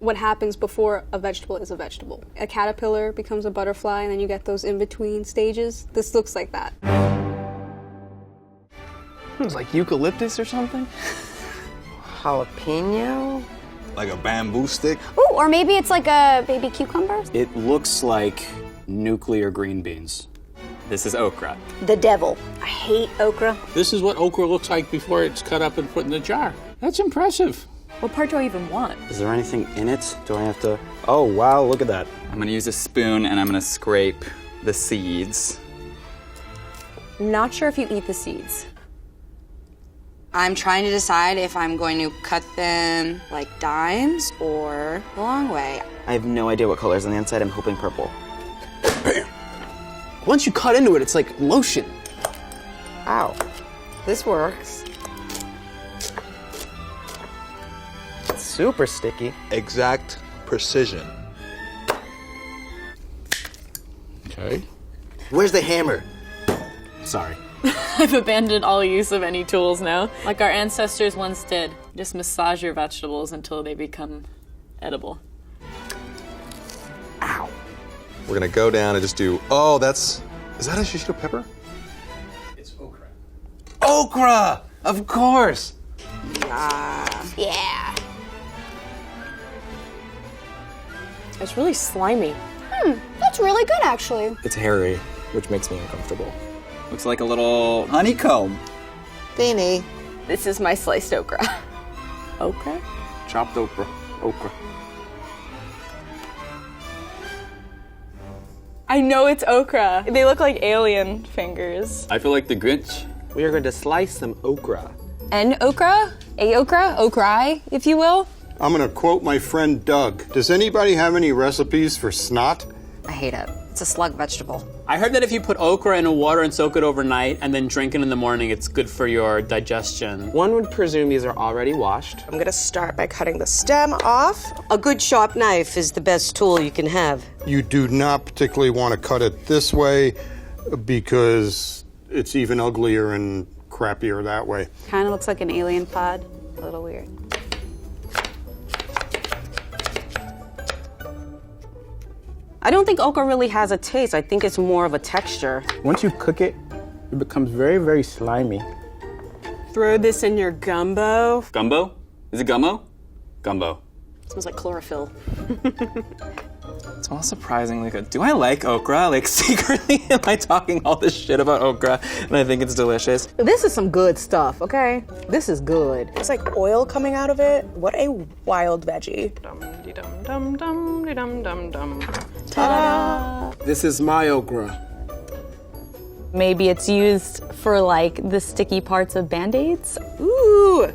what happens before a vegetable is a vegetable. A caterpillar becomes a butterfly, and then you get those in-between stages. This looks like that. It's like eucalyptus or something? Jalapeno? Like a bamboo stick? Ooh, or maybe it's like a baby cucumber. It looks like nuclear green beans. This is okra. The devil. I hate okra. This is what okra looks like before it's cut up and put in the jar. That's impressive. What part do I even want? Is there anything in it? Do I have to? Oh, wow, look at that. I'm gonna use a spoon and I'm gonna scrape the seeds. Not sure if you eat the seeds. I'm trying to decide if I'm going to cut them like dimes or the long way. I have no idea what color is on the inside. I'm hoping purple. Bam! Once you cut into it, it's like lotion. Ow. This works. It's super sticky. Exact precision. Okay. Where's the hammer? Sorry. I've abandoned all use of any tools now. Like our ancestors once did. Just massage your vegetables until they become edible. Ow. We're gonna go down and just do, is that a shishito pepper? It's okra. Okra! Of course! Yeah. It's really slimy. That's really good, actually. It's hairy, which makes me uncomfortable. Looks like a little honeycomb. Beanie. This is my sliced okra. Okra? Chopped okra. Okra. I know it's okra. They look like alien fingers. I feel like the Grinch. We are going to slice some okra. An okra? A okra? Okrai, if you will. I'm gonna quote my friend Doug. Does anybody have any recipes for snot? I hate it. It's a slug vegetable. I heard that if you put okra in water and soak it overnight and then drink it in the morning, it's good for your digestion. One would presume these are already washed. I'm gonna start by cutting the stem off. A good sharp knife is the best tool you can have. You do not particularly want to cut it this way because it's even uglier and crappier that way. Kind of looks like an alien pod. A little weird. I don't think okra really has a taste. I think it's more of a texture. Once you cook it, it becomes very, very slimy. Throw this in your gumbo. Gumbo? Is it gumbo? Gumbo. Smells like chlorophyll. It smells surprisingly good. Do I like okra? Like, secretly, am I talking all this shit about okra and I think it's delicious? This is some good stuff, okay? This is good. It's like oil coming out of it. What a wild veggie. Ta-da! This is my okra. Maybe it's used for like the sticky parts of Band-Aids. Ooh!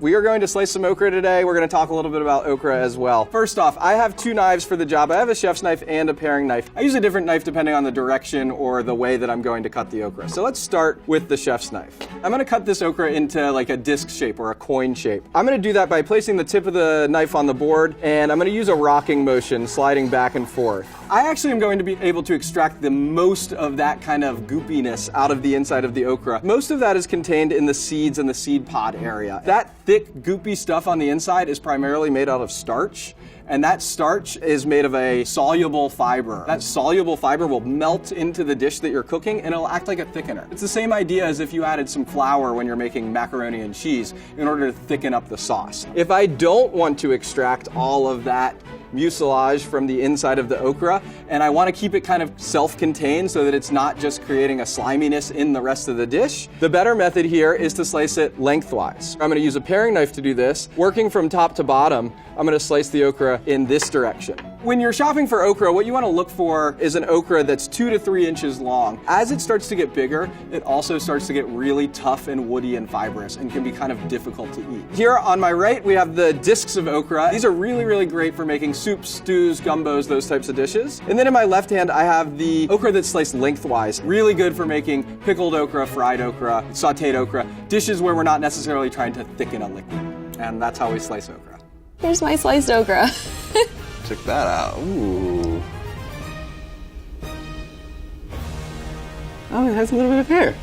We are going to slice some okra today. We're going to talk a little bit about okra as well. First off, I have two knives for the job. I have a chef's knife and a paring knife. I use a different knife depending on the direction or the way that I'm going to cut the okra. So let's start with the chef's knife. I'm going to cut this okra into like a disc shape or a coin shape. I'm going to do that by placing the tip of the knife on the board, and I'm going to use a rocking motion, sliding back and forth. I actually am going to be able to extract the most of that kind of goopiness out of the inside of the okra. Most of that is contained in the seeds and the seed pod area. That thick, goopy stuff on the inside is primarily made out of starch, and that starch is made of a soluble fiber. That soluble fiber will melt into the dish that you're cooking, and it'll act like a thickener. It's the same idea as if you added some flour when you're making macaroni and cheese in order to thicken up the sauce. If I don't want to extract all of that mucilage from the inside of the okra, and I want to keep it kind of self-contained so that it's not just creating a sliminess in the rest of the dish, the better method here is to slice it lengthwise. I'm going to use a paring knife to do this. Working from top to bottom, I'm going to slice the okra in this direction. When you're shopping for okra, what you want to look for is an okra that's 2 to 3 inches long. As it starts to get bigger, it also starts to get really tough and woody and fibrous and can be kind of difficult to eat. Here on my right, we have the discs of okra. These are really, really great for making soups, stews, gumbos, those types of dishes. And then in my left hand, I have the okra that's sliced lengthwise. Really good for making pickled okra, fried okra, sauteed okra, dishes where we're not necessarily trying to thicken a liquid. And that's how we slice okra. Here's my sliced okra. Check that out. Ooh. Oh, it has a little bit of hair.